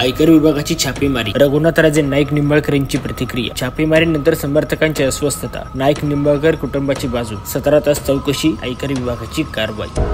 आयकर विभागाची छापेमारी, रघुनाथराजे नाईक निंबाळकर यांची प्रतिक्रिया। छापेमारीनंतर समर्थकांची अस्वस्थता, नाईक निंबाळकर कुटुंबाची बाजू, 17 तास चौकशी, आयकर विभागाची कारवाई।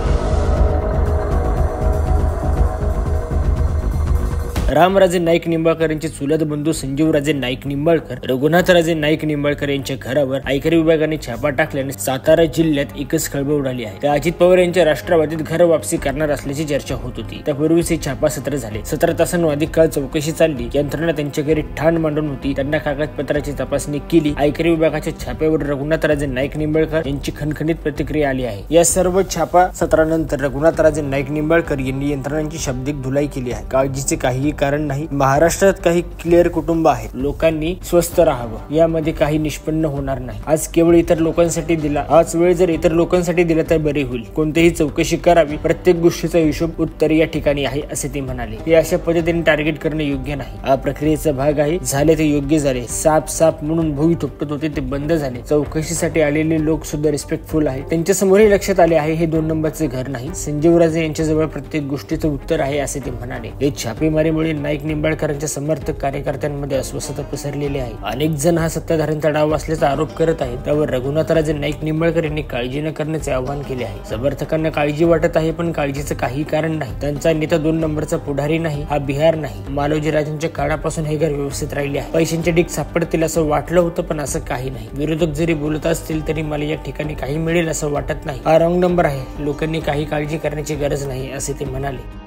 रामराजे नाईक निंबाळकर यांचे चुलत बंधू संजीवराजे नाईक निंबाळकर, रघुनाथराजे नाईक निंबाळकर यांच्या घरावर आयकर विभागाने छापा टाकल्याने सातारा जिल्ह्यात एकच खळबळ उडाली आहे। तर अजित पवार यांच्या राष्ट्रवादीत घर वापसी करणार असल्याची चर्चा होत होती। त्यापूर्वीच हे छापा सत्र झाले। 17 तासांहून अधिक काळ चौकशी चालली। यंत्रणा त्यांच्या घरी ठाण मांडून होती। त्यांना कागदपत्राची तपासणी केली। आयकर विभागाच्या छाप्यावर रघुनाथराजे नाईक निंबाळकर यांची खणखणीत प्रतिक्रिया आली आहे। या सर्व छापा सत्रानंतर रघुनाथराजे नाईक निंबाळकर यांनी यंत्रणांची शाब्दिक धुलाई केली आहे। काळजीचे काही कारण नाही। महाराष्ट्रात काही क्लिअर कुटुंब आहेत। लोकांनी स्वस्थ राहावं, यामध्ये काही निष्पन्न होणार नाही। आज केवळ इतर लोकांसाठी दिला, आज वेळ जर इतर लोकांसाठी दिला तर बरे होईल। कोणतीही चौकशी करावी, प्रत्येक गोष्टीचा हिशोब उत्तर या ठिकाणी आहे असे ते म्हणाले। हे अशा पद्धतीने टार्गेट करणे योग्य नाही। हा प्रक्रियेचा भाग आहे। झाले ते योग्य झाले। साप साप म्हणून भुई थोपटत होते ते बंद झाले। चौकशीसाठी आलेले लोक सुद्धा रिस्पेक्टफुल आहे। त्यांच्या समोरही लक्षात आले आहे हे 2 नंबरचे घर नाही। संजीवराजे यांच्याजवळ प्रत्येक गोष्टीचं उत्तर आहे असे ते म्हणाले। हे छापेमारीमुळे नाईक निंबाळकरांच्या समर्थक कार्यकर्त्यांमध्ये अस्वस्थता पसरलेली आहे। अनेक जण हा सत्ताधाऱ्यांचा डाव असल्याचा आरोप करत आहेत। त्यावर रघुनाथराजे नाईक निंबाळकर यांनी काळजी न करण्याचे आवाहन केले आहे। समर्थकांना काळजी वाटत आहे, पण काळजीचं काही कारण नाही। त्यांचा नेता 2 नंबरचा पुढारी नाही, हा बिहार नाही। मालोजी राजांच्या काळापासून हे घर व्यवस्थित राहिले आहे। पैशांचे डीक सापडतील असं वाटलं होतं, पण असं काही नाही। विरोधक जरी बोलत असतील तरी मला या ठिकाणी काही मिळेल असं वाटत नाही। हा रॉंग नंबर आहे। लोकांनी काही काळजी करण्याची गरज नाही असे ते म्हणाले।